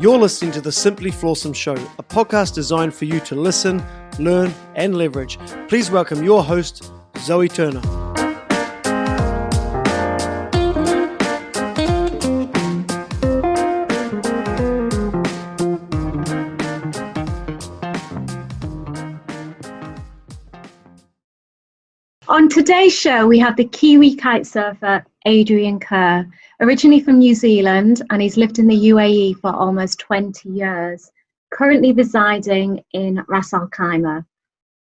You're listening to the Simply Flawsome Show, a podcast designed for you to listen, learn, and leverage. Please welcome your host, Zoe Turner. On today's show, we have the Kiwi kitesurfer, Adrian Kerr, originally from New Zealand, and he's lived in the UAE for almost 20 years, currently residing in Ras Al Khaimah.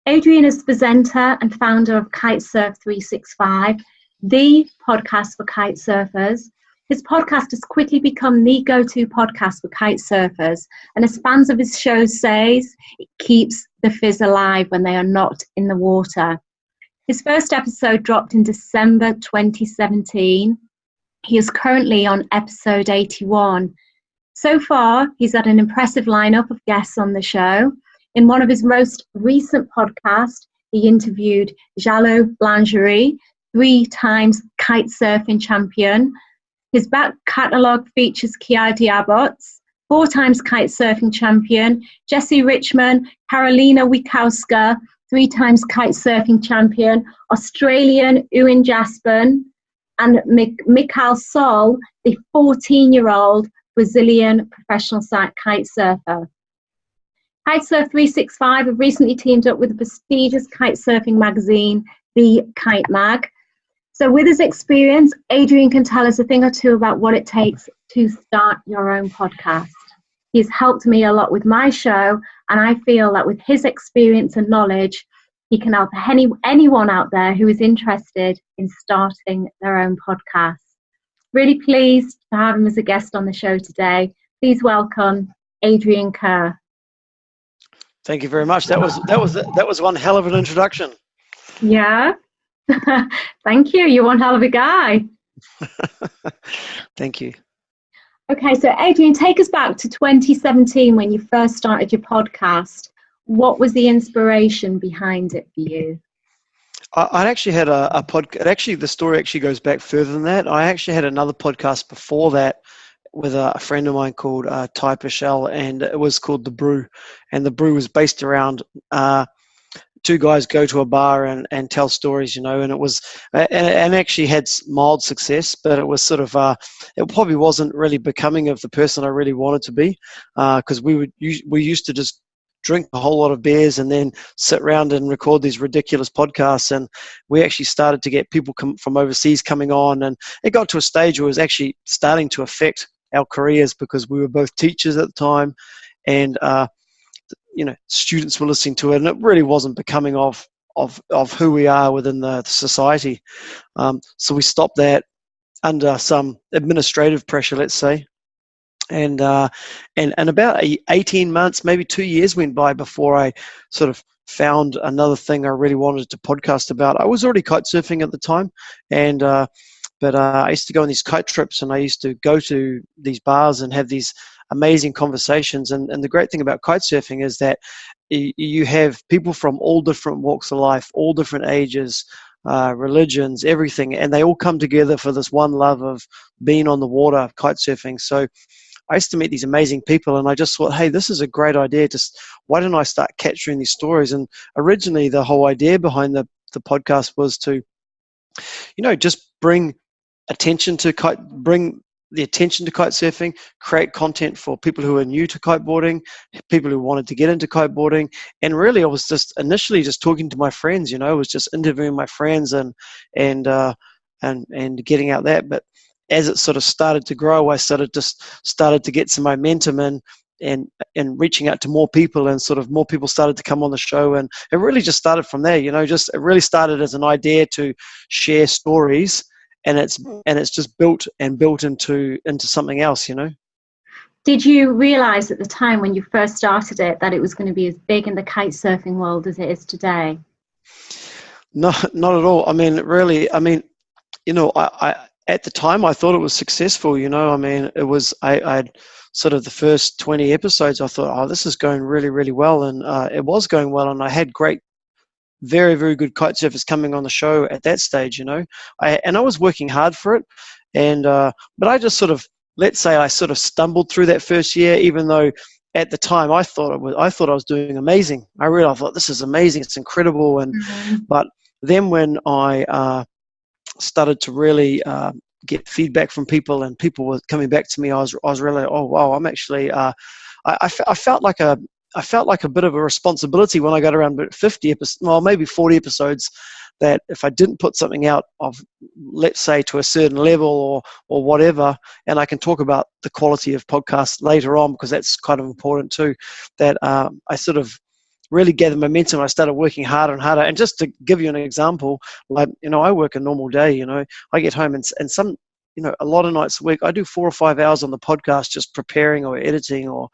Adrian is the presenter and founder of Kitesurf 365, the podcast for kitesurfers. His podcast has quickly become the go-to podcast for kitesurfers, and as fans of his show says, it keeps the fizz alive when they are not in the water. His first episode dropped in December 2017. He is currently on episode 81. So far, he's had an impressive lineup of guests on the show. In one of his most recent podcasts, he interviewed Jalou Langeree, 3 times kitesurfing champion. His back catalogue features Keahi De Aboitiz, 4 times kitesurfing champion, Richman, Karolina Winkowska, 3 times kitesurfing champion, Australian Ewan Jaspan, and Mikailii, the 14-year-old Brazilian professional kitesurfer. Kitesurf 365 have recently teamed up with the prestigious kitesurfing magazine, The Kite Mag. So with his experience, Adrian can tell us a thing or two about what it takes to start your own podcast. He's helped me a lot with my show, and I feel that with his experience and knowledge, he can help anyone out there who is interested in starting their own podcast. Really pleased to have him as a guest on the show today. Please welcome Adrian Kerr. Thank you very much. That was one hell of an introduction. Yeah. Thank you. You're one hell of a guy. Thank you. Okay, so Adrian, take us back to 2017 when you first started your podcast. What was the inspiration behind it for you? I actually had a podcast. Actually, the story actually goes back further than that. I actually had another podcast before that with a friend of mine called Ty Pichelle, and it was called The Brew. And The Brew was based around 2 guys go to a bar and tell stories, and it was and actually had mild success, but it was sort of it probably wasn't really becoming of the person I really wanted to be, because we used to just drink a whole lot of beers and then sit around and record these ridiculous podcasts, and we actually started to get people from overseas coming on, and it got to a stage where it was actually starting to affect our careers because we were both teachers at the time, and students were listening to it, and it really wasn't becoming of who we are within the society. So we stopped that under some administrative pressure, let's say. And about 18 months, maybe 2 years went by before I sort of found another thing I really wanted to podcast about. I was already kite surfing at the time, but I used to go on these kite trips, and I used to go to these bars and have these amazing conversations. And the great thing about kite surfing is that you have people from all different walks of life, all different ages, religions, everything, and they all come together for this one love of being on the water, kite surfing. So I used to meet these amazing people, and I just thought, hey, this is a great idea. Why don't I start capturing these stories? And originally the whole idea behind the podcast was to, just bring the attention to kite surfing, create content for people who are new to kiteboarding, people who wanted to get into kiteboarding. And really I was just initially just talking to my friends, I was just interviewing my friends and getting out that. But as it sort of started to grow, I started to get some momentum and reaching out to more people, and sort of more people started to come on the show, and it really just started from there. It really started as an idea to share stories, and it's just built into something else. Did you realize at the time when you first started it that it was going to be as big in the kite surfing world as it is today? No, not at all. I at the time, I thought it was successful. It was, I'd sort of the first 20 episodes, I thought, oh, this is going really, really well. And it was going well. And I had very, very good kite surfers coming on the show at that stage, I was working hard for it. And but I just sort of let's say I sort of stumbled through that first year, even though at the time I thought I was doing amazing. I thought this is amazing, it's incredible, but then when I started to really get feedback from people, and people were coming back to me, I was really, oh wow, I'm actually I felt like a bit of a responsibility when I got around 50 episodes, well maybe 40 episodes, that if I didn't put something out of, let's say, to a certain level or whatever, and I can talk about the quality of podcasts later on because that's kind of important too, that I sort of really gathered momentum. I started working harder and harder. And just to give you an example, like, I work a normal day, I get home and some, a lot of nights a week, I do 4 or 5 hours on the podcast, just preparing or editing or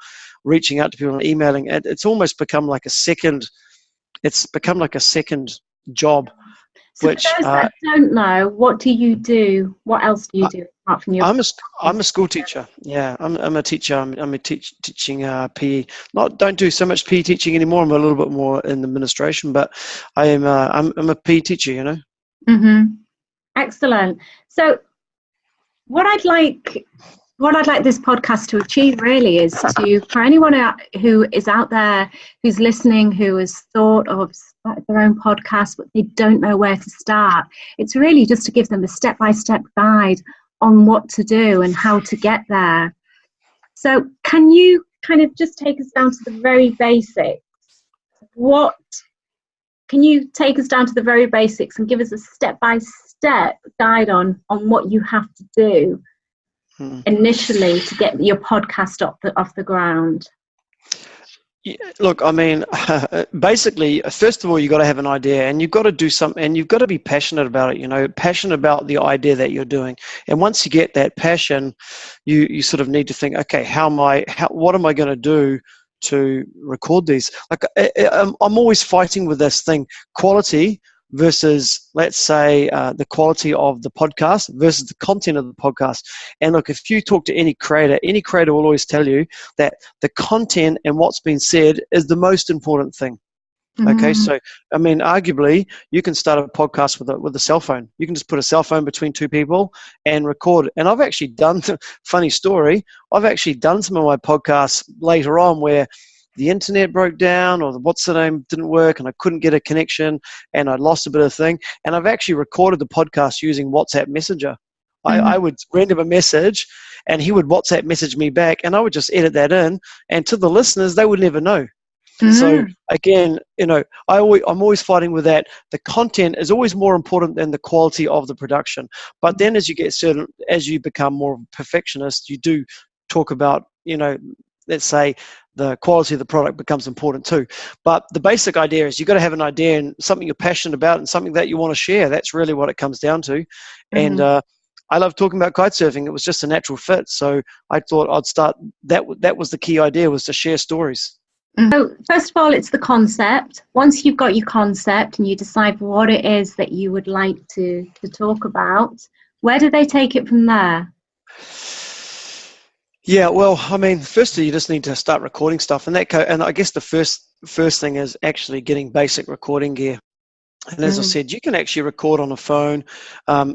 reaching out to people and emailing. It's almost become like a second job. So which, for those that don't know, what do you do? What else do you do apart from your? I'm a school teacher. Yeah, I'm a teacher. I'm teaching PE. Don't do so much PE teaching anymore. I'm a little bit more in administration, but I'm a PE teacher. Mm-hmm. Excellent. So, what I'd like this podcast to achieve really is for anyone who is out there who's listening, who has thought of their own podcast but they don't know where to start, it's really just to give them a step-by-step guide on what to do and how to get there. So can you kind of just take us down to the very basics? Can you take us down to the very basics and give us a step-by-step guide on what you have to do initially to get your podcast off the ground? Yeah, look, I mean, basically, first of all, you've got to have an idea, and you've got to do something, and you've got to be passionate about it, passionate about the idea that you're doing. And once you get that passion, you sort of need to think, okay, what am I going to do to record these? Like, I'm always fighting with this thing, quality versus, let's say, the quality of the podcast versus the content of the podcast. And look, if you talk to any creator will always tell you that the content and what's been said is the most important thing. Mm-hmm. Okay, so I mean, arguably, you can start a podcast with a cell phone. You can just put a cell phone between two people and record. And I've actually done, funny story, I've actually done some of my podcasts later on where the internet broke down or didn't work and I couldn't get a connection and I lost a bit of thing. And I've actually recorded the podcast using WhatsApp Messenger. Mm-hmm. I would send him a message and he would WhatsApp message me back and I would just edit that in. And to the listeners, they would never know. Mm-hmm. So again, I'm always fighting with that. The content is always more important than the quality of the production. But then as you become more of a perfectionist, you do talk about, let's say, the quality of the product becomes important too. But the basic idea is you've got to have an idea and something you're passionate about and something that you want to share. That's really what it comes down to. Mm-hmm. And I love talking about kitesurfing. It was just a natural fit. So I thought I'd start. That was the key idea, was to share stories. So first of all, it's the concept. Once you've got your concept and you decide what it is that you would like to talk about, where do they take it from there? Yeah, well, I mean, firstly, you just need to start recording stuff, and I guess the first thing is actually getting basic recording gear. And as I said, you can actually record on a phone.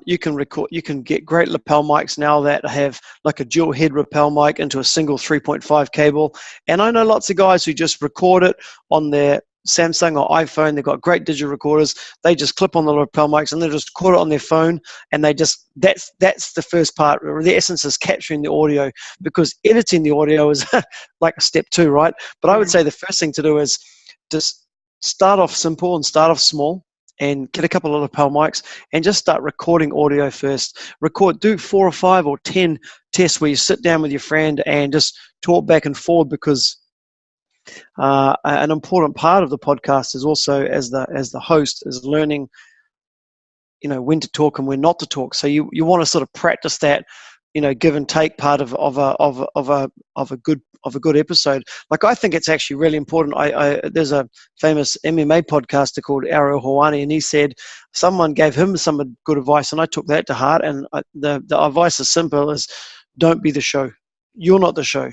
You can get great lapel mics now that have like a dual head lapel mic into a single 3.5 cable. And I know lots of guys who just record it on their Samsung or iPhone. They've got great digital recorders. They just clip on the lapel mics and they just record it on their phone. And that's the first part. The essence is capturing the audio, because editing the audio is like a step 2, right? But I would say the first thing to do is just start off simple and start off small. And get a couple of lapel mics and just start recording audio first. Do 4 or 5 or 10 tests where you sit down with your friend and just talk back and forth, because an important part of the podcast is also, as the host, is learning, when to talk and when not to talk. So you want to sort of practice that, give and take part of a good episode. Like, I think it's actually really important. There's a famous MMA podcaster called Ariel Helwani, and he said someone gave him some good advice, and I took that to heart. And the advice is simple: is don't be the show. You're not the show.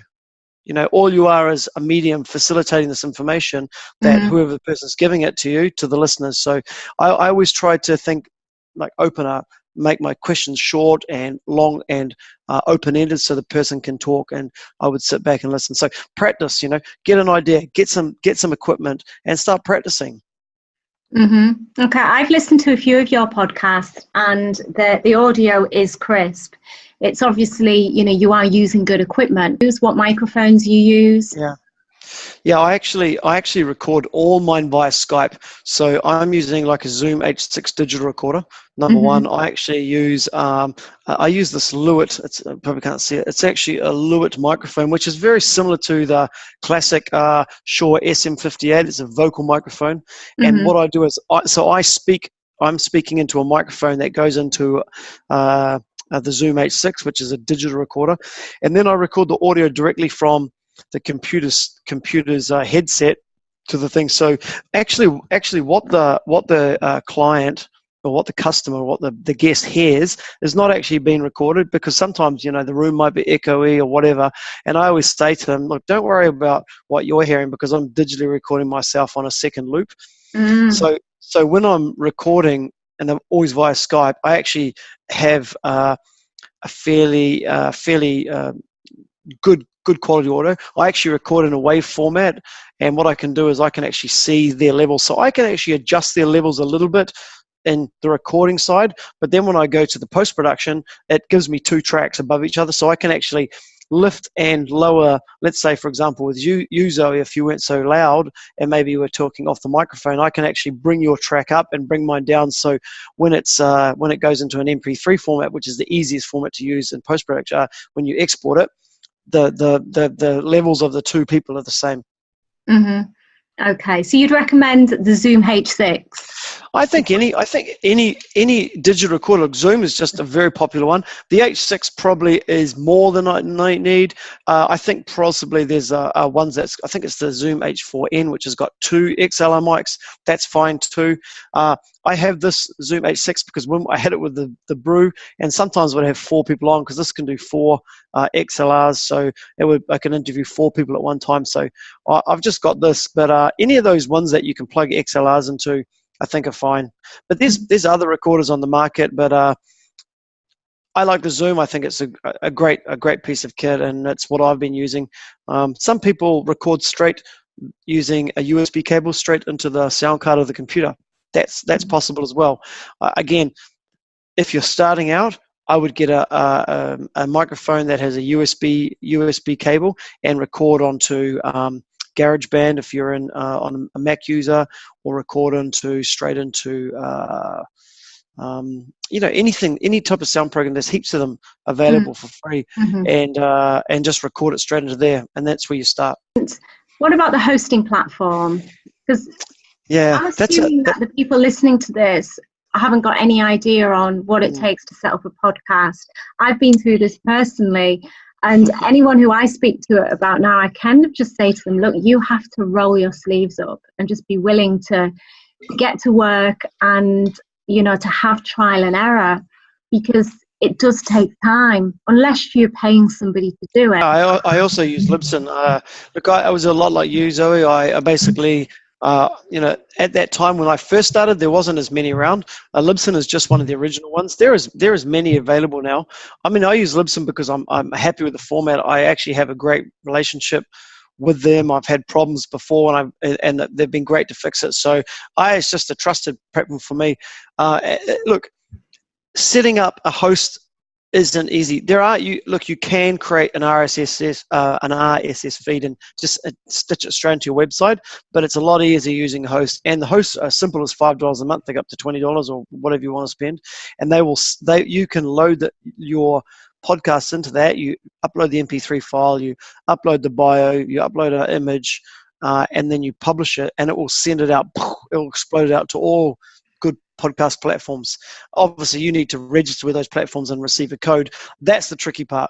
All you are is a medium facilitating this information that whoever the person's giving it to you, to the listeners. So I always try to think like opener. make my questions short and long and open-ended so the person can talk, and I would sit back and listen. So practice, get an idea, get some equipment and start practicing. Okay, I've listened to a few of your podcasts, and the audio is crisp. It's obviously, you are using good equipment. What microphones you use? Yeah, I actually record all mine via Skype. So I'm using like a Zoom H6 digital recorder. Number one, I actually use I use this Lewitt. It's probably can't see it. It's actually a Lewitt microphone, which is very similar to the classic Shure SM58. It's a vocal microphone. And what I do is I'm speaking into a microphone that goes into the Zoom H6, which is a digital recorder, and then I record the audio directly from the computer's headset to the thing. So actually what the client or what the customer, what the guest hears is not actually being recorded, because sometimes the room might be echoey or whatever, and I always say to them, look, don't worry about what you're hearing, because I'm digitally recording myself on a second loop. So when I'm recording, and I'm always via Skype, I actually have a fairly good quality audio. I actually record in a wave format, and what I can do is I can actually see their levels, so I can actually adjust their levels a little bit in the recording side, but then when I go to the post-production, it gives me 2 tracks above each other, so I can actually lift and lower. Let's say, for example, with you Zoe, if you weren't so loud and maybe you were talking off the microphone, I can actually bring your track up and bring mine down, so when it goes into an MP3 format, which is the easiest format to use in post-production, when you export it, the levels of the 2 people are the same. Okay, so you'd recommend the Zoom H6? I think any digital recorder, like Zoom is just a very popular one. The H6 probably is more than I need. I think possibly there's ones I think it's the Zoom H4n, which has got 2 XLR mics. That's fine too. I have this Zoom H6 because when I had it with the Brew, and sometimes would have 4 people on, because this can do 4 XLRs, so I can interview 4 people at one time. So I've just got this, but any of those ones that you can plug XLRs into, I think are fine. But there's other recorders on the market, but I like the Zoom. I think it's a great piece of kit, and that's what I've been using. Some people record straight using a USB cable straight into the sound card of the computer. That's possible as well. Again, if you're starting out, I would get a microphone that has a USB cable and record onto GarageBand if you're on a Mac user, or record straight into any type of sound program. There's heaps of them available for free, and just record it straight into there, and that's where you start. What about the hosting platform? Because I'm assuming that the people listening to this haven't got any idea on what it takes to set up a podcast. I've been through this personally, and anyone who I speak to it about now, I kind of just say to them, look, you have to roll your sleeves up and just be willing to get to work and, to have trial and error, because it does take time, unless you're paying somebody to do it. I also use Libsyn. Look, I was a lot like you, Zoe. I basically... at that time when I first started, there wasn't as many around. Libsyn is just one of the original ones. There is many available now. I mean, I use Libsyn because I'm happy with the format. I actually have a great relationship with them. I've had problems before, and they've been great to fix it. So it's just a trusted platform for me. Look, setting up a host isn't easy. You can create an RSS feed and just stitch it straight into your website, but it's a lot easier using a host. And the hosts are simple as $5 a month. They go up to $20 or whatever you want to spend, and you can load your podcasts into that. You upload the MP3 file, you upload the bio, you upload an image, and then you publish it, and it will send it out. It will explode it out to all good podcast platforms. Obviously, you need to register with those platforms and receive a code. That's the tricky part.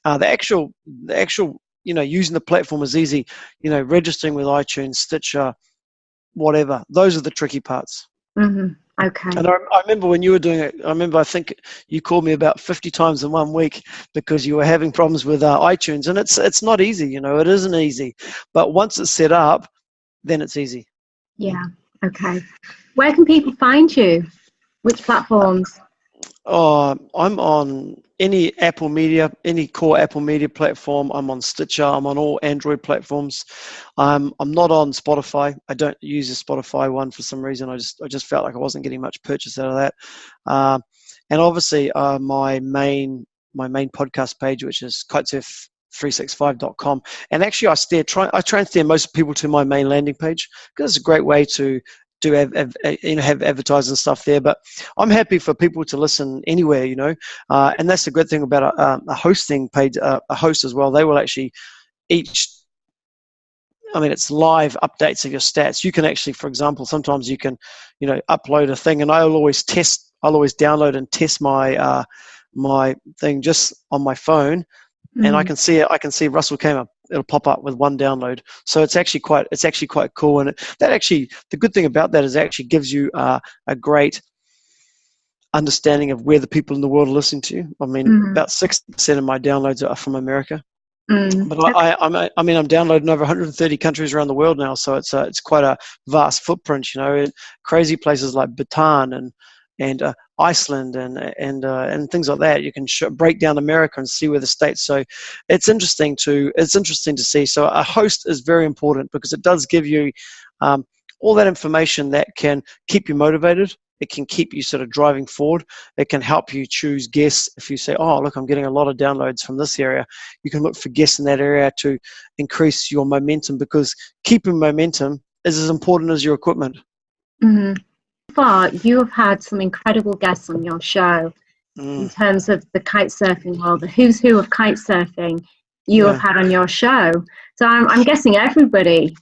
The actual, using the platform is easy. Registering with iTunes, Stitcher, whatever. Those are the tricky parts. Okay. And I remember when you were doing it. I think you called me about 50 times in 1 week because you were having problems with iTunes, and it's not easy. It isn't easy. But once it's set up, then it's easy. Yeah. Okay. Where can people find you? Which platforms? I'm on any Apple Media, any core Apple Media platform. I'm on Stitcher. I'm on all Android platforms. I'm not on Spotify. I don't use the Spotify one for some reason. I just felt like I wasn't getting much purchase out of that. And obviously, my main podcast page, which is kitesurf365.com. And actually, I try and steer most people to my main landing page because it's a great way to have advertising and stuff there. But I'm happy for people to listen anywhere, and that's the good thing about a hosting page, a host as well. They will actually it's live updates of your stats. You can actually, for example, sometimes you can, upload a thing, and I'll always download and test my my thing just on my phone, and I can see it. I can see Russell came up. It'll pop up with one download. So it's actually quite cool. And the good thing about that is it actually gives you a great understanding of where the people in the world are listening to you. I mean, about 60% of my downloads are from America. But I'm downloading over 130 countries around the world now. So it's quite a vast footprint, crazy places like Bhutan and Iceland and things like that. You can break down America and see where the states. So it's interesting to see. So a host is very important because it does give you all that information that can keep you motivated. It can keep you sort of driving forward. It can help you choose guests. If you say, oh, look, I'm getting a lot of downloads from this area, you can look for guests in that area to increase your momentum, because keeping momentum is as important as your equipment. Far, you have had some incredible guests on your show in terms of the kite surfing world, the who's who of kite surfing you have had on your show. So I'm guessing everybody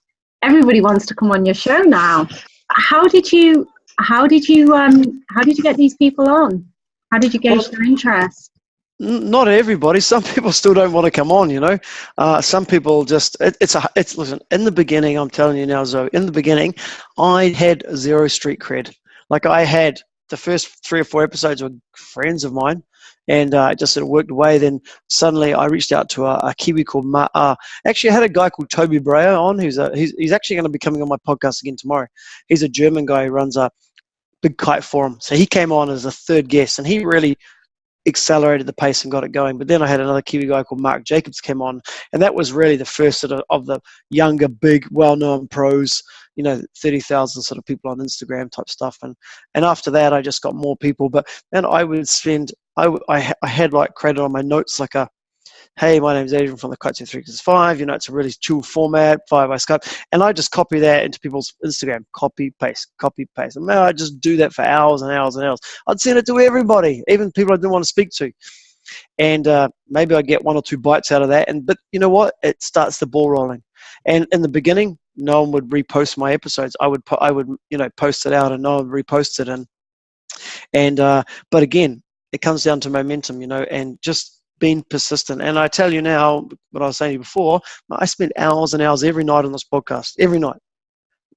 wants to come on your show now. How did you get these people on? How did you gauge their interest? Not everybody. Some people still don't want to come on, Some people just, listen, in the beginning, I'm telling you now, Zoe, in the beginning, I had zero street cred. Like, I had the first 3 or 4 episodes were friends of mine, and it just sort of worked away. Then suddenly I reached out to a Kiwi called actually, I had a guy called Toby Breyer on, he's actually going to be coming on my podcast again tomorrow. He's a German guy who runs a big kite forum. So he came on as a third guest, and he really accelerated the pace and got it going. But then I had another Kiwi guy called Mark Jacobs came on, and that was really the first sort of the younger, big, well-known pros, 30,000 sort of people on Instagram type stuff. And after that, I just got more people. But then I would spend, I had like credit on my notes, like hey, my name's Adrian from the Kitesurf 365. It's a really chill format, via Skype. And I just copy that into people's Instagram. Copy, paste. And man, I just do that for hours and hours and hours. I'd send it to everybody, even people I didn't want to speak to. And maybe I get 1 or 2 bites out of that. But you know what? It starts the ball rolling. And in the beginning, no one would repost my episodes. I would post it out, and no one would repost it. But again, it comes down to momentum, and just being persistent. And I tell you now, what I was saying before, I spent hours and hours every night on this podcast, every night,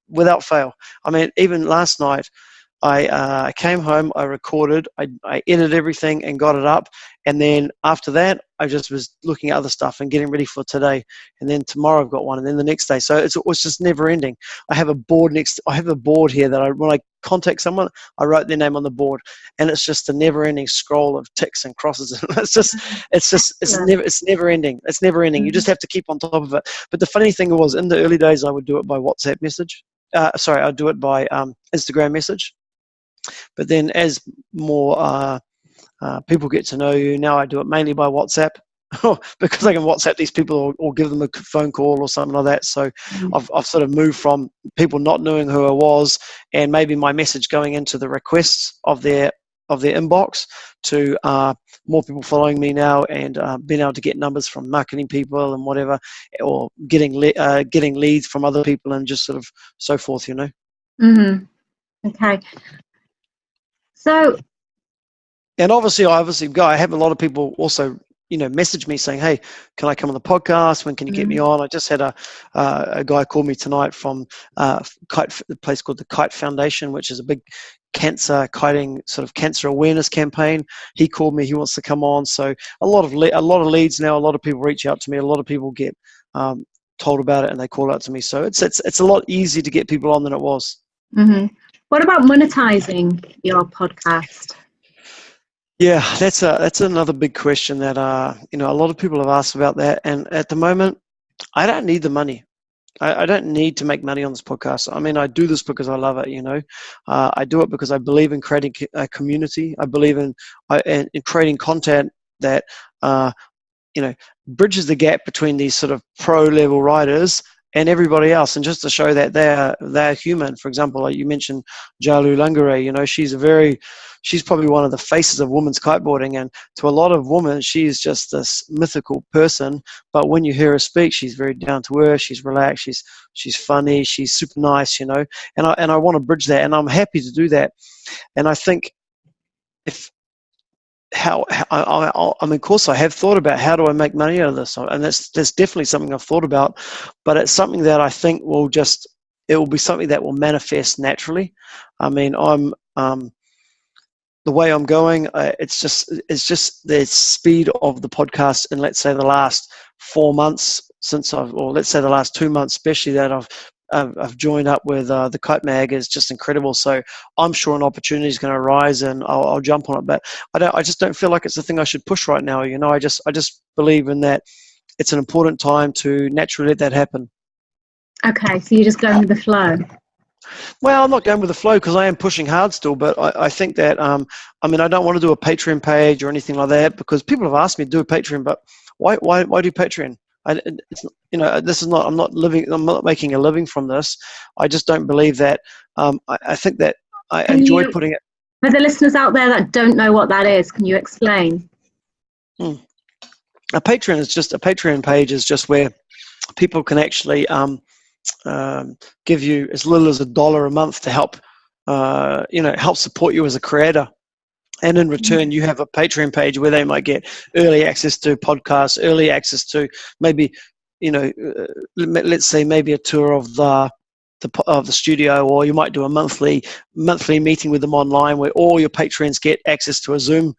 without fail. I mean, even last night, I came home, I recorded, I edited everything and got it up. And then after that, I just was looking at other stuff and getting ready for today. And then tomorrow I've got one, and then the next day. So it was just never ending. I have a board here that when I contact someone, I write their name on the board, and it's just a never ending scroll of ticks and crosses. It's never ending. It's never ending. You just have to keep on top of it. But the funny thing was, in the early days, I would do it by WhatsApp message. I'd do it by Instagram message. But then as more people get to know you, now I do it mainly by WhatsApp because I can WhatsApp these people or give them a phone call or something like that. So I've sort of moved from people not knowing who I was, and maybe my message going into the requests of their inbox, to more people following me now, and being able to get numbers from marketing people and whatever, or getting leads from other people, and just sort of so forth, Okay. So, and obviously, I have a lot of people also, message me saying, hey, can I come on the podcast? When can you get me on? I just had a guy call me tonight from a place called the Kite Foundation, which is a big kiting sort of cancer awareness campaign. He called me. He wants to come on. So a lot of leads now. A lot of people reach out to me. A lot of people get told about it, and they call out to me. So it's a lot easier to get people on than it was. What about monetizing your podcast? Yeah, that's another big question that a lot of people have asked about that, and at the moment, I don't need the money. I don't need to make money on this podcast. I mean, I do this because I love it. I do it because I believe in creating a community. I believe in creating content that uh, bridges the gap between these sort of pro level riders and everybody else, and just to show that they're human. For example, like you mentioned, Jalou Langeree. She's probably one of the faces of women's kiteboarding, and to a lot of women, she's just this mythical person. But when you hear her speak, she's very down to earth. She's relaxed. She's funny. She's super nice. And I want to bridge that, and I'm happy to do that. And I think if of course, I have thought about how do I make money out of this, and that's definitely something I've thought about. But it's something that I think it will be something that will manifest naturally. I mean, I'm the way I'm going. It's just the speed of the podcast, and let's say the last 4 months or let's say the last 2 months, especially that I've joined up with the Kite Mag is just incredible. So I'm sure an opportunity is going to arise, and I'll jump on it. But I just don't feel like it's the thing I should push right now. I just believe in that. It's an important time to naturally let that happen. Okay, so you're just going with the flow. Well, I'm not going with the flow because I am pushing hard still. But I think that I don't want to do a Patreon page or anything like that, because people have asked me to do a Patreon, but why do Patreon? This is not. I'm not making a living from this. I just don't believe that. I think that I enjoy putting it. For the listeners out there that don't know what that is, can you explain? A Patreon page is just where people can actually give you as little as $1 a month to help help support you as a creator. And in return, you have a Patreon page where they might get early access to podcasts, early access to maybe, let's say maybe a tour of the studio, or you might do a monthly meeting with them online where all your patrons get access to a Zoom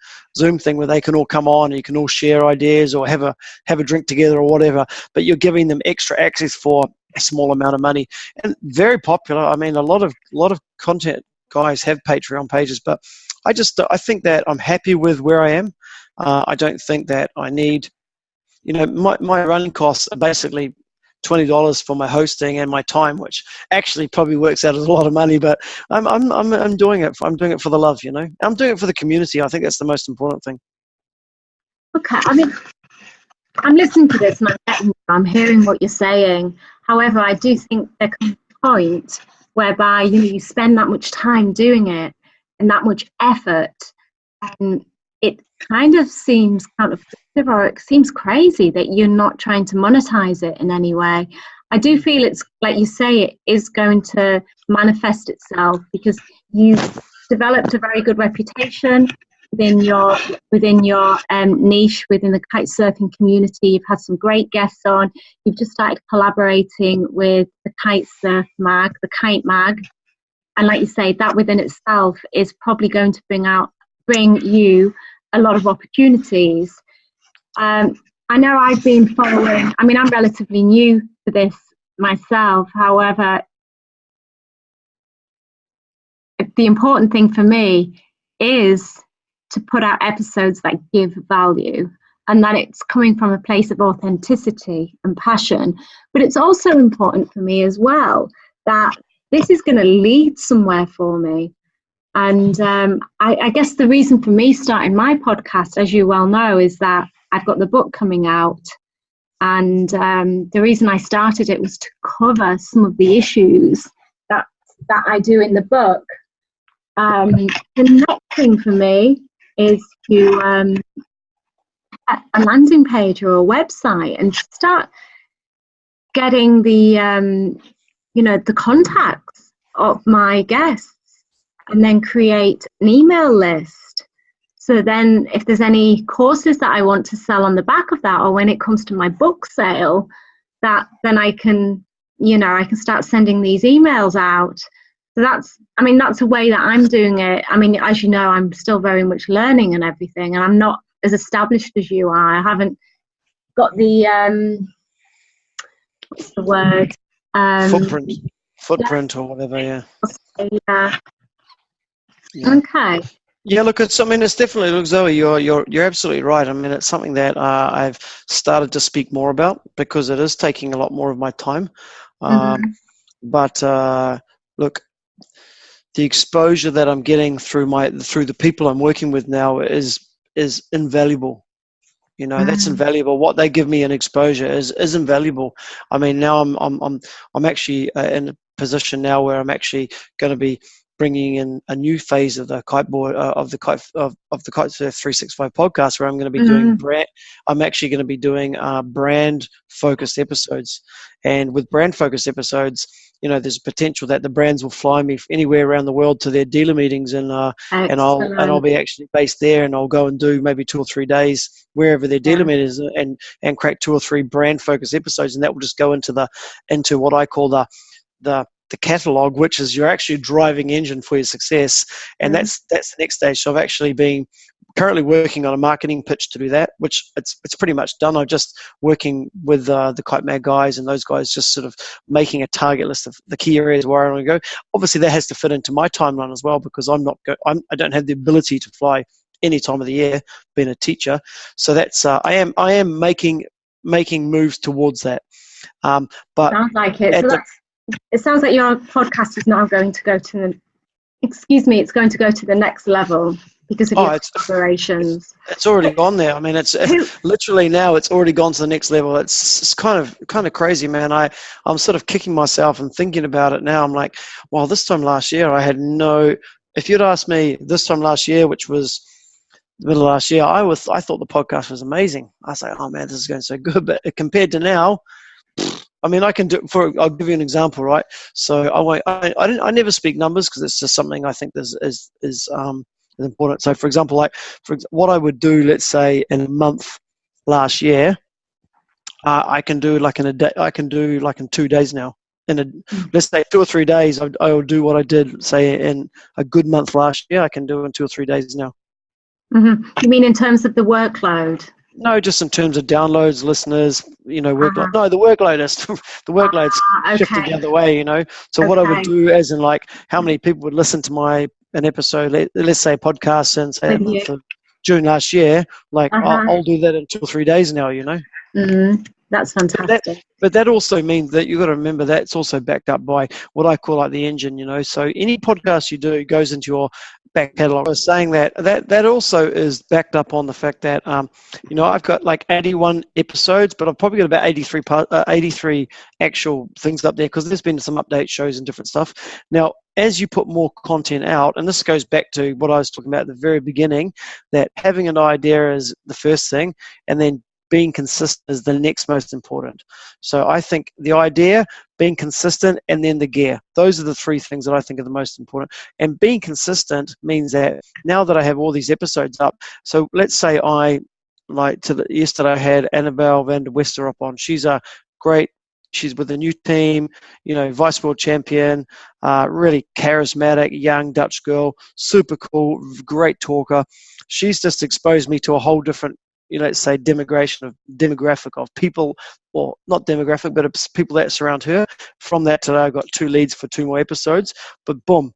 thing where they can all come on and you can all share ideas or have a drink together or whatever. But you're giving them extra access for a small amount of money, and very popular. I mean, a lot of content guys have Patreon pages, but I think that I'm happy with where I am. I don't think that I need, my running costs are basically $20 for my hosting and my time, which actually probably works out as a lot of money. But I'm doing it. I'm doing it for the love. I'm doing it for the community. I think that's the most important thing. Okay, I mean, I'm listening to this and I'm hearing what you're saying. However, I do think there comes a point whereby you spend that much time doing it and that much effort, and it kind of seems counterproductive, or it seems crazy that you're not trying to monetize it in any way. I do feel it's, like you say, it is going to manifest itself because you've developed a very good reputation within your niche, within the kite surfing community. You've had some great guests on. You've just started collaborating with the Kitesurf Mag, the Kite Mag. And like you say, that within itself is probably going to bring you a lot of opportunities. I know I've been following, I'm relatively new to this myself. However, the important thing for me is to put out episodes that give value, and that it's coming from a place of authenticity and passion. But it's also important for me as well that this is going to lead somewhere for me. And I guess the reason for me starting my podcast, as you well know, is that I've got the book coming out. And the reason I started it was to cover some of the issues that I do in the book. The next thing for me is to get a landing page or a website and start getting the the contacts of my guests, and then create an email list. So then if there's any courses that I want to sell on the back of that, or when it comes to my book sale, that then I can start sending these emails out. So that's a way that I'm doing it. As you know, I'm still very much learning and everything, and I'm not as established as you are. I haven't got the what's the word? Footprint or whatever, yeah. Yeah. Okay. Yeah, look, it's. I mean, it's definitely. Look, Zoe, you're absolutely right. I mean, it's something that I've started to speak more about because it is taking a lot more of my time. Mm-hmm. But look, the exposure that I'm getting through the people I'm working with now is invaluable. You know, that's invaluable. What they give me in exposure is invaluable. I mean, now I'm actually in a position now where I'm actually going to be bringing in a new phase of the kiteboard of the Kitesurf 365 podcast, where I'm going to be doing brand. I'm actually going to be doing brand focused episodes, and with brand focused episodes, you know, there's potential that the brands will fly me anywhere around the world to their dealer meetings, and I'll be actually based there, and I'll go and do maybe 2 or 3 days wherever their dealer meetings, and create 2 or 3 brand focused episodes, and that will just go into what I call the catalog, which is your actually driving engine for your success, and that's the next stage. So I've actually been currently working on a marketing pitch to do that, which it's pretty much done. I'm just working with the Kite Mag guys and those guys, just sort of making a target list of the key areas where I want to go. Obviously, that has to fit into my timeline as well, because I don't have the ability to fly any time of the year, being a teacher. So that's I am making moves towards that. But sounds like it. So it sounds like your podcast is now going to go to it's going to go to the next level because of your collaborations. It's already gone there. I mean, it's literally now it's already gone to the next level. It's kind of crazy, man. I'm sort of kicking myself and thinking about it now. I'm like, well, this time last year I had if you'd asked me this time last year, which was the middle of last year, I thought the podcast was amazing. I was like, oh man, this is going so good. But compared to now, I mean, I'll give you an example, right? So I never speak numbers because it's just something I think is important. So for example, what I would do, let's say in a month last year, I can do like in a day. I can do like in 2 days now. Let's say 2 or 3 days, I will do what I did say in a good month last year. I can do in 2 or 3 days now. Mm-hmm. You mean in terms of the workload? No, just in terms of downloads, listeners, you know, workload. No, the workload's shifted the other way, you know. So what I would do, as in like how many people would listen to an episode, let's say a podcast, and say a month of June last year, like I'll do that in 2 or 3 days now, you know. Mm-hmm. That's fantastic. But that also means that you've got to remember that's also backed up by what I call like the engine, you know. So any podcast you do goes into your back catalogue. I was saying that also is backed up on the fact that, you know, I've got like 81 episodes, but I've probably got about 83 actual things up there because there's been some update shows and different stuff. Now, as you put more content out, and this goes back to what I was talking about at the very beginning, that having an idea is the first thing, and then being consistent is the next most important. So I think the idea, being consistent, and then the gear. Those are the 3 things that I think are the most important. And being consistent means that now that I have all these episodes up, so let's say yesterday I had Annabelle van der Westerop on. She's with a new team, you know, vice world champion, really charismatic, young Dutch girl, super cool, great talker. She's just exposed me to a whole different, you know, let's say demographic of people, or not demographic, but it's people that surround her. From that today, I got 2 leads for 2 more episodes. But boom,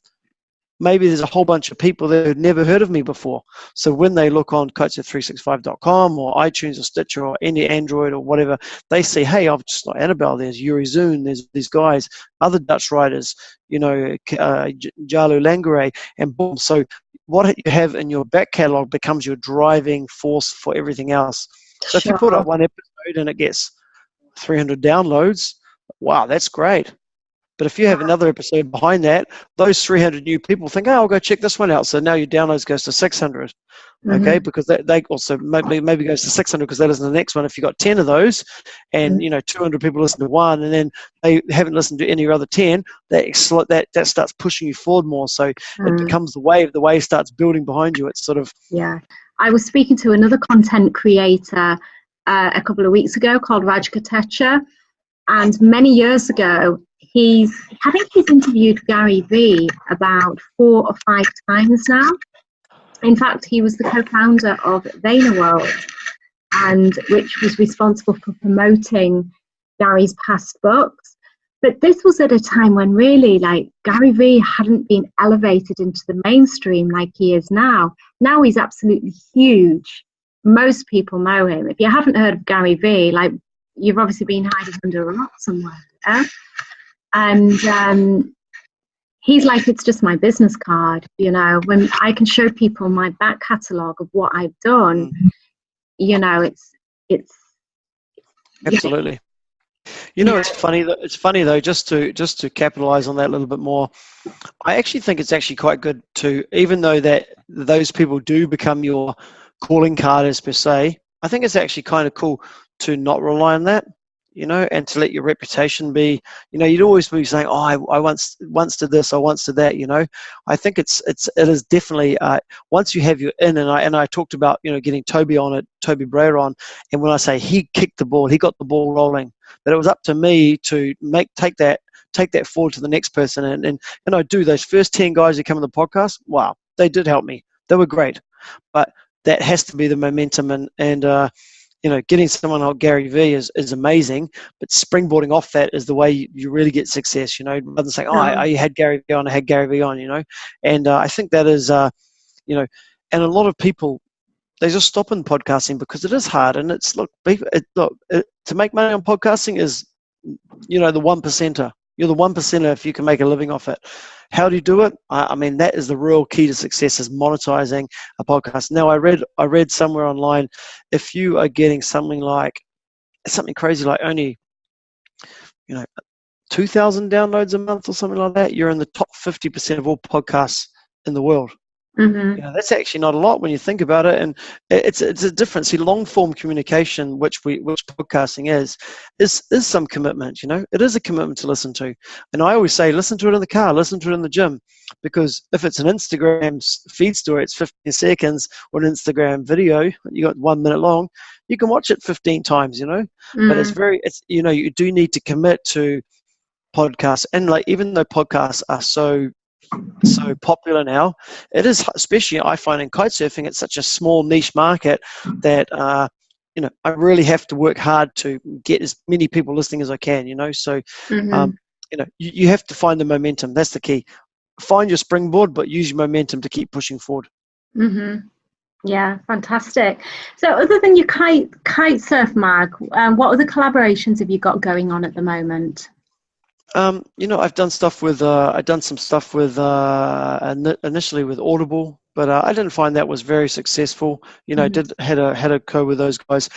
maybe there's a whole bunch of people that had never heard of me before. So when they look on kitesurf365.com or iTunes or Stitcher or any Android or whatever, they see, hey, I've just got Annabelle, there's Yuri Zoon, there's these guys, other Dutch riders, you know, Jalou Langeree, and boom. So what you have in your back catalogue becomes your driving force for everything else. So if you put up one episode and it gets 300 downloads, wow, that's great. But if you have another episode behind that, those 300 new people think, oh, I'll go check this one out. So now your downloads goes to 600, okay? Because they also maybe goes to 600 because they listen to the next one. If you got 10 of those, and you know 200 people listen to one, and then they haven't listened to any other 10, that starts pushing you forward more. So it becomes the wave. The wave starts building behind you. It's sort of I was speaking to another content creator a couple of weeks ago called Raj Katecha, and many years ago. I think he's interviewed Gary Vee about 4 or 5 times now. In fact, he was the co-founder of Vayner World, and which was responsible for promoting Gary's past books. But this was at a time when really, like, Gary Vee hadn't been elevated into the mainstream like he is now. Now he's absolutely huge. Most people know him. If you haven't heard of Gary Vee, like, you've obviously been hiding under a rock somewhere. Yeah? And he's like, it's just my business card, you know. When I can show people my back catalogue of what I've done, you know, it's absolutely. Yeah. You know, it's funny though, just to capitalize on that a little bit more. I actually think it's actually quite good to, even though that those people do become your calling card, as per se, I think it's actually kind of cool to not rely on that, you know, and to let your reputation be, you know, you'd always be saying, oh, I once did this, I once did that, you know. I think it is definitely, once you have your in, and I talked about, you know, getting Toby Breyer on, and when I say he kicked the ball, he got the ball rolling, but it was up to me to take that forward to the next person, and I do. Those first 10 guys who come on the podcast, wow, they did help me. They were great, but that has to be the momentum, and you know, getting someone like Gary Vee is amazing, but springboarding off that is the way you really get success, you know, rather than saying, oh, I had Gary Vee on, you know. And I think that is, you know, and a lot of people, they just stop in podcasting because it is hard. And it's, to make money on podcasting is, you know, the 1%er. You're the 1%er if you can make a living off it. How do you do it? I mean, that is the real key to success, is monetizing a podcast. Now, I read somewhere online, if you are getting something crazy like only, you know, 2,000 downloads a month or something like that, you're in the top 50% of all podcasts in the world. Mm-hmm. You know, that's actually not a lot when you think about it, and it's a difference. See, long form communication, which podcasting is some commitment. You know, it is a commitment to listen to, and I always say, listen to it in the car, listen to it in the gym, because if it's an Instagram feed story, it's 15 seconds, or an Instagram video, you got 1 minute long, you can watch it 15 times. You know, but it's you know, you do need to commit to podcasts, and like, even though podcasts are so popular now, it is, especially I find in kitesurfing, it's such a small niche market that you know, I really have to work hard to get as many people listening as I can, you know. So you know, you have to find the momentum. That's the key. Find your springboard, but use your momentum to keep pushing forward. Yeah, fantastic. So other than your kite surf mag, what other collaborations have you got going on at the moment? You know, I've done stuff with some stuff with initially with Audible, but I didn't find that was very successful. You know, had a co with those guys.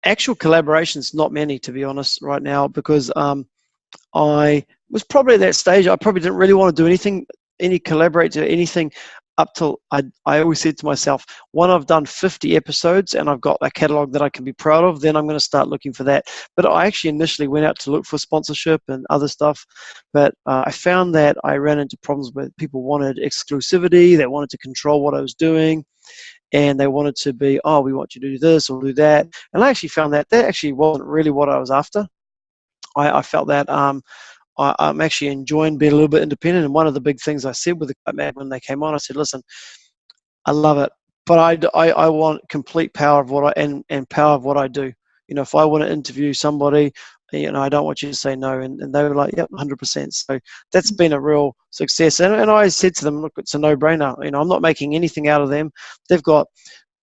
Actual collaborations, not many, to be honest, right now, because I was probably at that stage. I probably didn't really want to do any collaborate to anything up till I always said to myself, when I've done 50 episodes and I've got a catalog that I can be proud of, then I'm going to start looking for that. But I actually initially went out to look for sponsorship and other stuff, but I found that I ran into problems where people wanted exclusivity, they wanted to control what I was doing, and they wanted to be, oh, we want you to do this or do that. And I actually found that actually wasn't really what I was after. I felt that I'm actually enjoying being a little bit independent. And one of the big things I said with the Kite Mag when they came on, I said, listen, I love it, but I want complete power of and power of what I do. You know, if I want to interview somebody, you know, I don't want you to say no. And they were like, yep, 100%. So that's been a real success. And I said to them, look, it's a no-brainer. You know, I'm not making anything out of them. They've got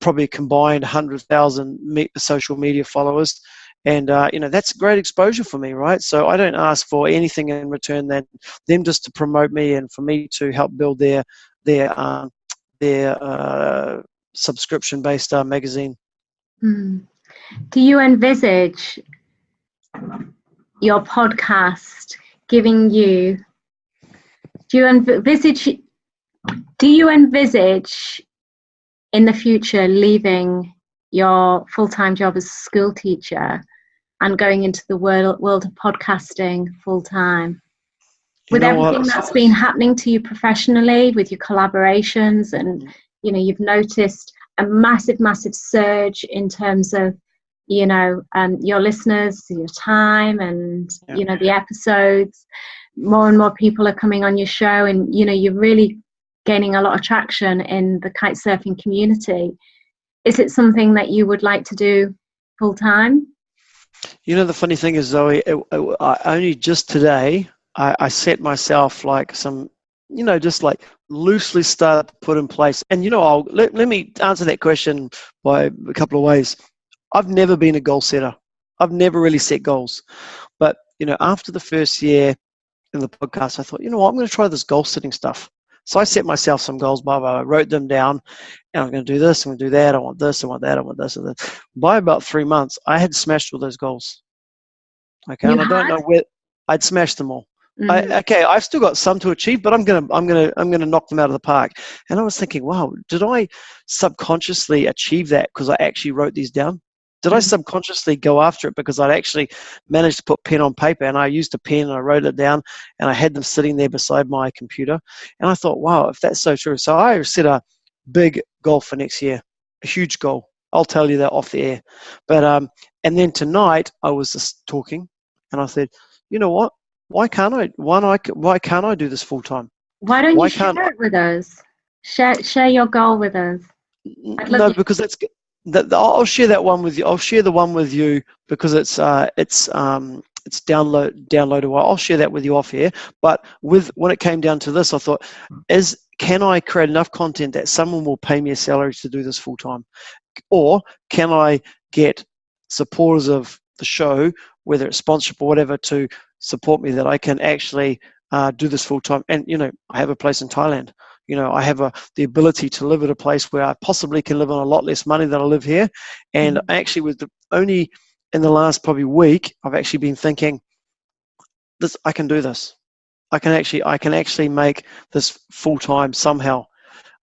probably combined 100,000 social media followers. And, you know, that's great exposure for me, right? So I don't ask for anything in return than them just to promote me and for me to help build their subscription-based magazine. Do you envisage your podcast giving you, do you envisage in the future leaving your full-time job as a school teacher and going into the world of podcasting full-time? With everything that's been happening to you professionally, with your collaborations, and, you know, you've noticed a massive surge in terms of, you know, your listeners, your time, and, you know, the episodes. More and more people are coming on your show, and, you know, you're really gaining a lot of traction in the kite surfing community. Is it something that you would like to do full-time? You know, the funny thing is, Zoe, I only just today, I set myself like some, just like loosely started to put in place. And, let me answer that question by a couple of ways. I've never been a goal setter. I've never really set goals. But, after the first year in the podcast, I thought, I'm going to try this goal setting stuff. So I set myself some goals, I wrote them down, and I'm going to do this, I'm going to do that, I want this, I want that, I want this, and that. By about 3 months, I had smashed all those goals. Okay, and I don't know where I'd smashed them all. Mm-hmm. I've still got some to achieve, but I'm gonna knock them out of the park. And I was thinking, wow, did I subconsciously achieve that because I actually wrote these down? Did I subconsciously go after it because I'd actually managed to put pen on paper, and I used a pen and I wrote it down, and I had them sitting there beside my computer? And I thought, wow, if that's so true. So I set a big goal for next year, a huge goal. I'll tell you that off the air. But and then tonight I was just talking, and I said, you know what? Why can't I do this full time? Why don't you share it with us? Share your goal with us. No, because I'll share that one with you. I'll share the one with you because it's downloadable. I'll share that with you off here. But when it came down to this, I thought, can I create enough content that someone will pay me a salary to do this full time, or can I get supporters of the show, whether it's sponsorship or whatever, to support me that I can actually do this full time? And I have a place in Thailand. I have the ability to live at a place where I possibly can live on a lot less money than I live here. And actually, only in the last probably week, I've actually been thinking, I can do this. I can actually make this full time somehow.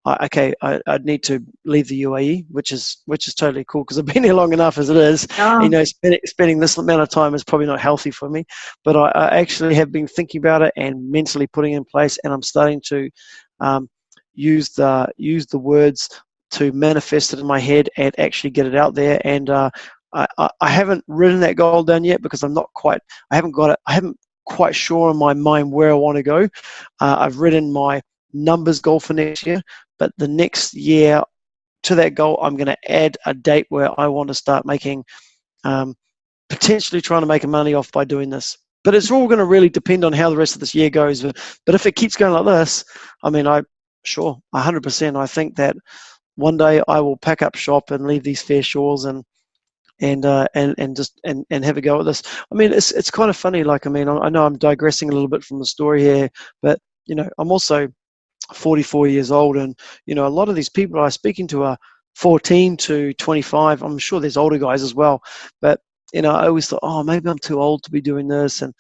I'd need to leave the UAE, which is totally cool because I've been here long enough as it is. Oh. Spending this amount of time is probably not healthy for me, but I actually have been thinking about it and mentally putting it in place, and I'm starting to use the words to manifest it in my head and actually get it out there. And I haven't written that goal down yet because I haven't quite sure in my mind where I want to go. I've written my numbers goal for next year, but the next year to that goal, I'm going to add a date where I want to start making, potentially trying to make money off by doing this. But it's all going to really depend on how the rest of this year goes. But if it keeps going like this, 100%. I think that one day I will pack up shop and leave these fair shores and have a go at this. It's kind of funny. I know I'm digressing a little bit from the story here, but I'm also 44 years old, and a lot of these people I'm speaking to are 14 to 25. I'm sure there's older guys as well, but I always thought, oh, maybe I'm too old to be doing this, and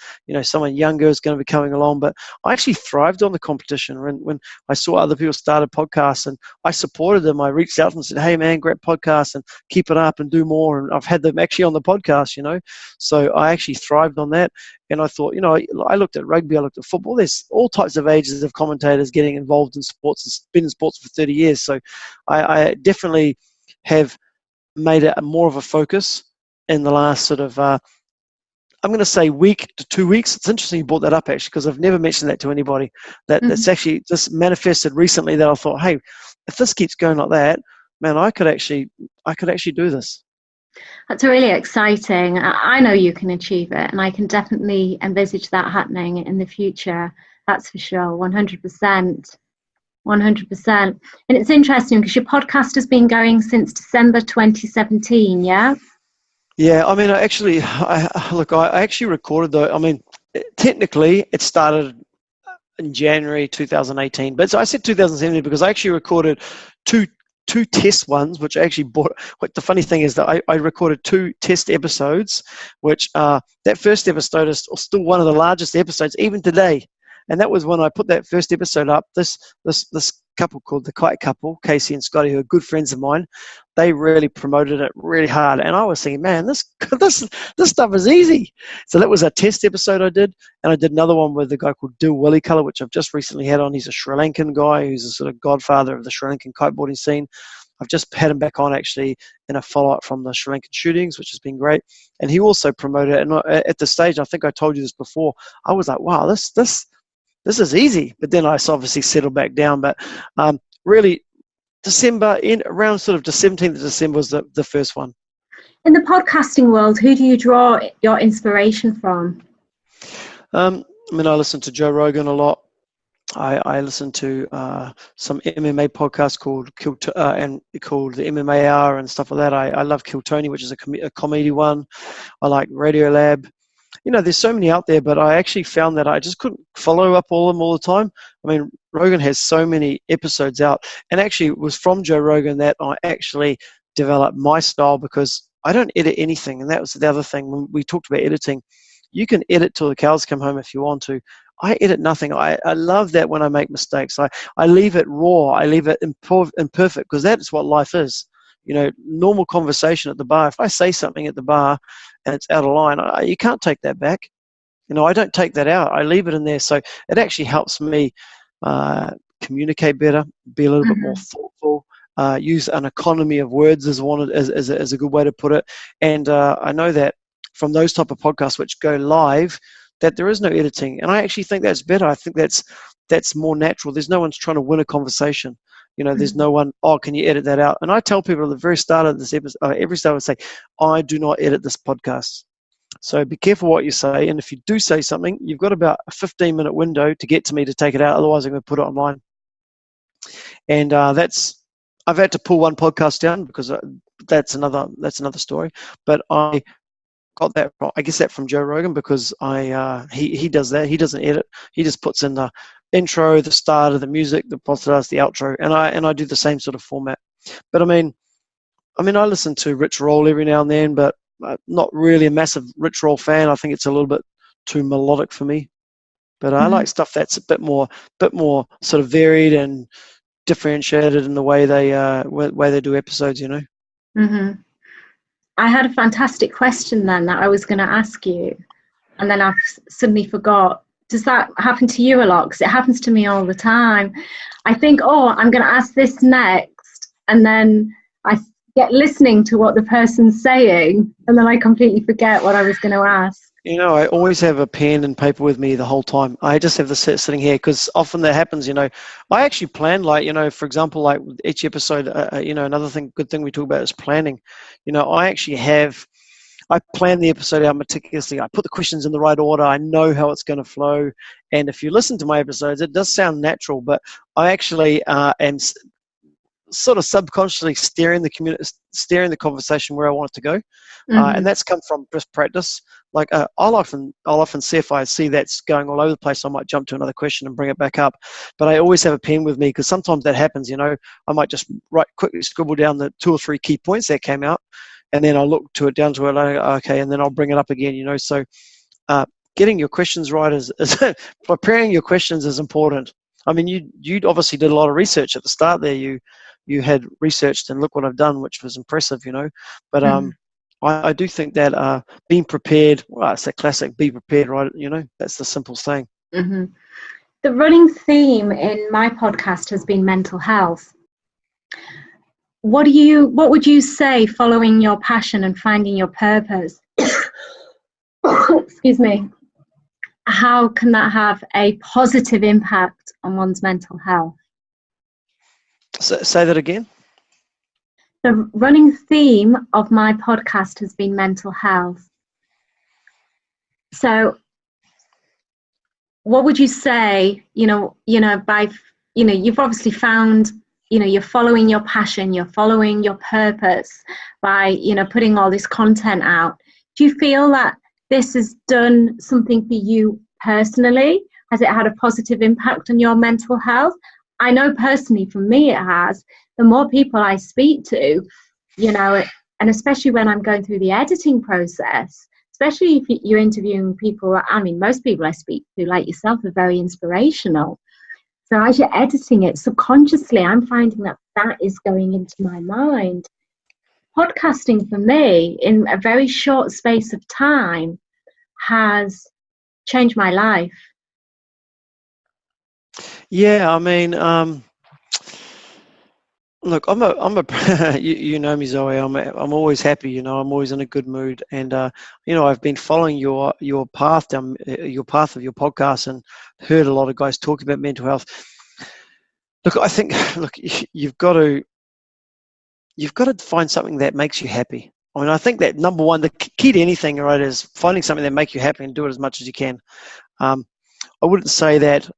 someone younger is going to be coming along. But I actually thrived on the competition when I saw other people started podcasts, and I supported them. I reached out to them and said, hey man, great podcast, and keep it up and do more. And I've had them actually on the podcast, so I actually thrived on that. And I thought, I looked at rugby, I looked at football. There's all types of ages of commentators getting involved in sports. It's been in sports for 30 years. So I definitely have made it more of a focus in the last sort of, I'm going to say week to 2 weeks. It's interesting you brought that up, actually, because I've never mentioned that to anybody. That's actually just manifested recently that I thought, hey, if this keeps going like that, man, I could actually do this. That's really exciting. I know you can achieve it, and I can definitely envisage that happening in the future. That's for sure, 100%. 100%. And it's interesting because your podcast has been going since December 2017, yeah? Yeah, I actually recorded technically it started in January 2018, but so I said 2017 because I actually recorded two test ones, which I actually bought. What the funny thing is that I recorded 2 test episodes, which that first episode is still one of the largest episodes even today. And that was when I put that first episode up. This couple called the Kite Couple, Casey and Scotty, who are good friends of mine, they really promoted it really hard. And I was thinking, man, this stuff is easy. So that was a test episode I did. And I did another one with a guy called Dill Willicolor, which I've just recently had on. He's a Sri Lankan guy who's a sort of godfather of the Sri Lankan kiteboarding scene. I've just had him back on actually in a follow-up from the Sri Lankan shootings, which has been great. And he also promoted it. And at the stage, I think I told you this before, I was like, wow, this is easy. But then I obviously settled back down. But really, December, around sort of the 17th of December was the first one. In the podcasting world, who do you draw your inspiration from? I mean, I listen to Joe Rogan a lot. I listen to some MMA podcasts called called the MMA Hour and stuff like that. I love Kill Tony, which is a comedy one. I like Radio Lab. There's so many out there, but I actually found that I just couldn't follow up all of them all the time. I mean, Rogan has so many episodes out, and actually it was from Joe Rogan that I actually developed my style, because I don't edit anything, and that was the other thing. When we talked about editing, you can edit till the cows come home if you want to. I edit nothing. I love that when I make mistakes. I leave it raw. I leave it imperfect, because that's what life is. Normal conversation at the bar. If I say something at the bar and it's out of line, you can't take that back. I don't take that out. I leave it in there. So it actually helps me communicate better, be a little bit more thoughtful, use an economy of words as a good way to put it. And I know that from those type of podcasts which go live, that there is no editing, and I actually think that's better. I think that's more natural. There's no one's trying to win a conversation. There's no one, can you edit that out? And I tell people at the very start of this episode, every start I would say, I do not edit this podcast. So be careful what you say, and if you do say something, you've got about a 15-minute window to get to me to take it out. Otherwise, I'm going to put it online. And I've had to pull one podcast down because that's another story. But I got that, I guess, that from Joe Rogan, because he does that. He doesn't edit. He just puts in the intro, the start of the music, the podcast, the outro, and I do the same sort of format. But I mean, I listen to Rich Roll every now and then, but not really a massive Rich Roll fan. I think it's a little bit too melodic for me. But I like stuff that's a bit more sort of varied and differentiated in the way they do episodes. I had a fantastic question then that I was going to ask you, and then I've suddenly forgot. Does that happen to you a lot? Because it happens to me all the time. I think, I'm going to ask this next, and then I get listening to what the person's saying, and then I completely forget what I was going to ask. I always have a pen and paper with me the whole time. I just have this sitting here, because often that happens. I actually plan, for example, like each episode, another good thing we talk about is planning. I plan the episode out meticulously. I put the questions in the right order. I know how it's going to flow. And if you listen to my episodes, it does sound natural, but I actually am sort of subconsciously steering the conversation where I want it to go. And that's come from just practice. Like I'll often see if I see that's going all over the place, I might jump to another question and bring it back up. But I always have a pen with me, because sometimes that happens. I might just quickly scribble down the 2 or 3 key points that came out, and then I'll look to it down to it, okay, and then I'll bring it up again. So getting your questions right is preparing your questions is important. I mean, you obviously did a lot of research at the start there. You had researched, and look what I've done, which was impressive, But I do think that being prepared, it's a classic, be prepared, right? That's the simple thing. The running theme in my podcast has been mental health. What would you say, following your passion and finding your purpose? Excuse me. How can that have a positive impact on one's mental health? Say that again. The running theme of my podcast has been mental health. So what would you say, you've obviously found, you're following your passion, you're following your purpose by, putting all this content out. Do you feel that this has done something for you personally? Has it had a positive impact on your mental health? I know personally for me it has. The more people I speak to, and especially when I'm going through the editing process, especially if you're interviewing people, most people I speak to, like yourself, are very inspirational. So as you're editing it, subconsciously, I'm finding that is going into my mind. Podcasting for me, in a very short space of time, has changed my life. Yeah, look, I'm a you know me, Zoe. I'm always happy. I'm always in a good mood, and I've been following your path down your path of your podcast, and heard a lot of guys talk about mental health. Look, I think you've got to find something that makes you happy. I mean, I think that number one, the key to anything, right, is finding something that makes you happy and do it as much as you can. I wouldn't say that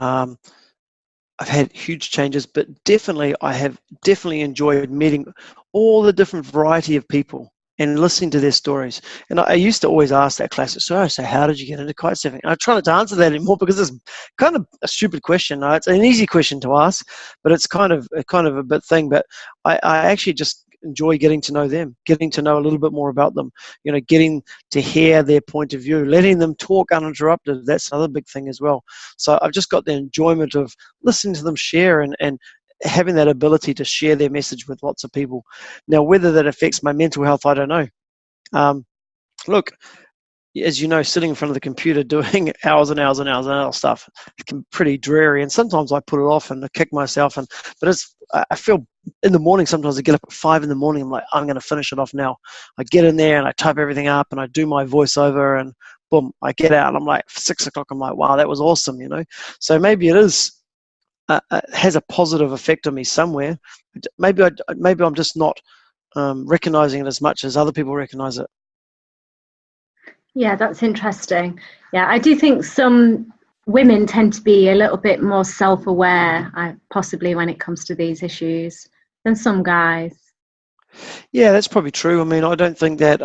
I've had huge changes, but definitely I have definitely enjoyed meeting all the different variety of people and listening to their stories. And I used to always ask that classic, so how did you get into kitesurfing? And I try not to answer that anymore because it's kind of a stupid question. Right? It's an easy question to ask, but it's kind of a bit thing. But I actually just enjoy getting to know them, getting to know a little bit more about them, getting to hear their point of view, letting them talk uninterrupted. That's another big thing as well. So I've just got the enjoyment of listening to them share and having that ability to share their message with lots of people. Now, whether that affects my mental health, I don't know. Look, as you know, sitting in front of the computer doing hours and hours and hours and hours of stuff, it can be pretty dreary. And sometimes I put it off and I kick myself. But I feel in the morning, sometimes I get up at 5 a.m. I'm like, I'm going to finish it off now. I get in there and I type everything up and I do my voiceover and boom, I get out. And I'm like, 6 o'clock, I'm like, wow, that was awesome, So maybe it has a positive effect on me somewhere. Maybe I'm just not recognizing it as much as other people recognize it. Yeah, that's interesting. Yeah, I do think some women tend to be a little bit more self-aware, possibly when it comes to these issues, than some guys. Yeah, that's probably true. I mean, I don't think that.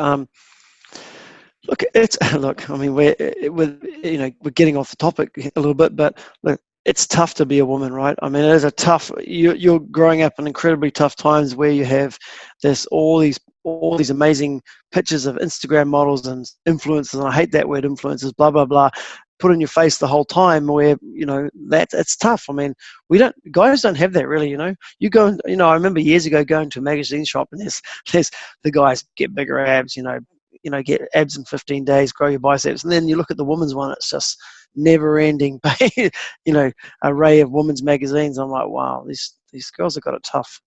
Look. I mean, we're getting off the topic a little bit, but look, it's tough to be a woman, right? I mean, it is a tough. You're growing up in incredibly tough times where you have all these amazing pictures of Instagram models and influencers, and I hate that word, influencers, blah blah blah, put in your face the whole time. Where it's tough. I mean, guys don't have that really. You go, I remember years ago going to a magazine shop and there's the guys get bigger abs, get abs in 15 days, grow your biceps, and then you look at the women's one, it's just never-ending, array of women's magazines. I'm like, wow, these girls have got it tough.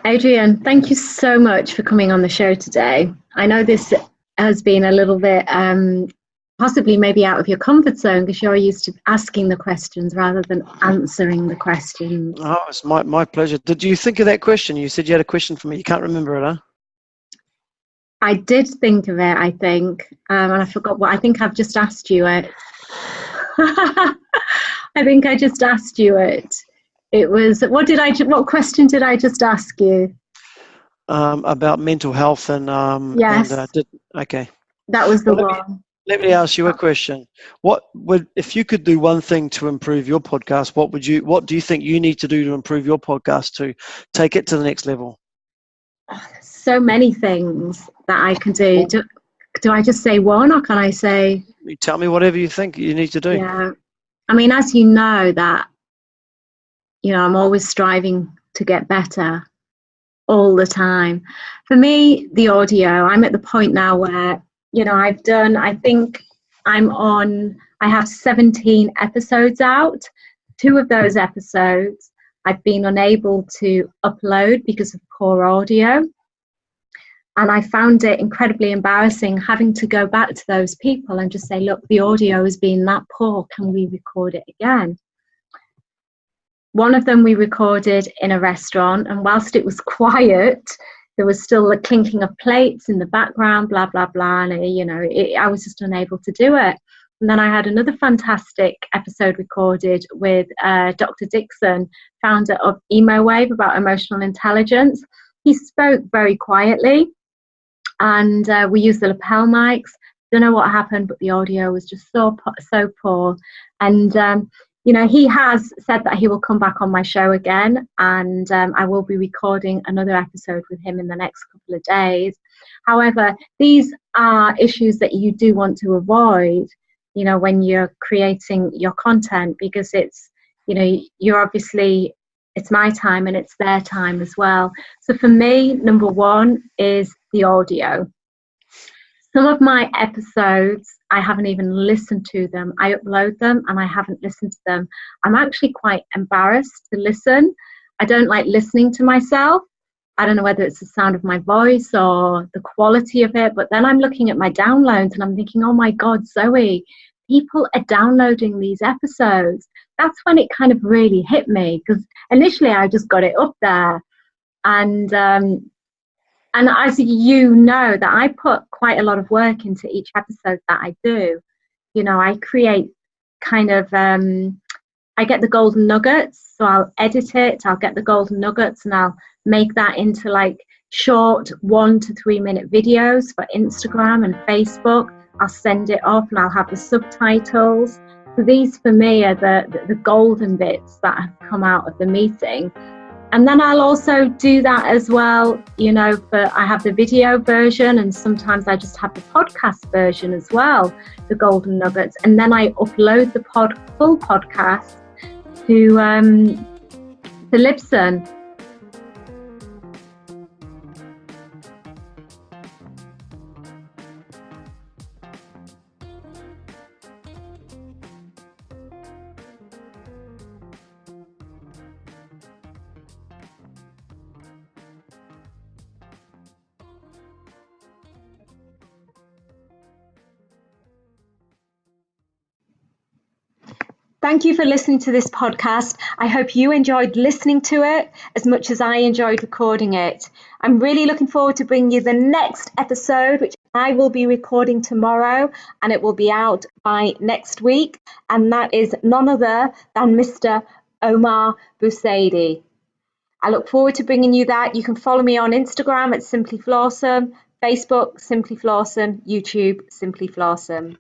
Adrian, thank you so much for coming on the show today. I know this has been a little bit possibly maybe out of your comfort zone because you're used to asking the questions rather than answering the questions. Oh, it's my pleasure. Did you think of that question? You said you had a question for me. You can't remember it, huh? I did think of it, I think, and I forgot what. I think I've just asked you it. I think I just asked you it. It was, what question did I just ask you? About mental health and yes. Okay. That was the one. Let me ask you a question. If you could do one thing to improve your podcast, what do you think you need to do to improve your podcast to take it to the next level? So many things that I can do. Do I just say one, or can I say? You tell me whatever you think you need to do. Yeah. I mean, as you know, that I'm always striving to get better all the time. For me, the audio, I'm at the point now where, I think I have 17 episodes out. 2 of those episodes I've been unable to upload because of poor audio. And I found it incredibly embarrassing having to go back to those people and just say, look, the audio has been that poor. Can we record it again? One of them we recorded in a restaurant, and whilst it was quiet, there was still the clinking of plates in the background, blah, blah, blah. And, I was just unable to do it. And then I had another fantastic episode recorded with Dr. Dixon, founder of EmoWave, about emotional intelligence. He spoke very quietly, and we used the lapel mics. Don't know what happened, but the audio was just so poor. And he has said that he will come back on my show again, and I will be recording another episode with him in the next couple of days. However, these are issues that you do want to avoid, when you're creating your content, because it's, you're obviously, it's my time and it's their time as well. So for me, number one is the audio. Some of my episodes, I haven't even listened to them. I upload them and I haven't listened to them. I'm actually quite embarrassed to listen. I don't like listening to myself. I don't know whether it's the sound of my voice or the quality of it, but then I'm looking at my downloads and I'm thinking, oh my God, Zoe, people are downloading these episodes. That's when it kind of really hit me, because initially I just got it up there, and as you know, that I put quite a lot of work into each episode that I do. You know, I create kind of I get the golden nuggets, so I'll edit it, I'll get the golden nuggets, and I'll make that into like short 1 to 3 minute videos for Instagram and Facebook. I'll send it off and I'll have the subtitles. So these for me are the golden bits that have come out of the meeting. And then I'll also do that as well, you know, I have the video version, and sometimes I just have the podcast version as well, the golden nuggets. And then I upload the full podcast to Libsyn. Thank you for listening to this podcast. I hope you enjoyed listening to it as much as I enjoyed recording it. I'm really looking forward to bringing you the next episode, which I will be recording tomorrow, and it will be out by next week. And that is none other than Mr. Omar Busaidi. I look forward to bringing you that. You can follow me on Instagram at Simply Flawsome, Facebook Simply Flawsome, YouTube Simply Flawsome.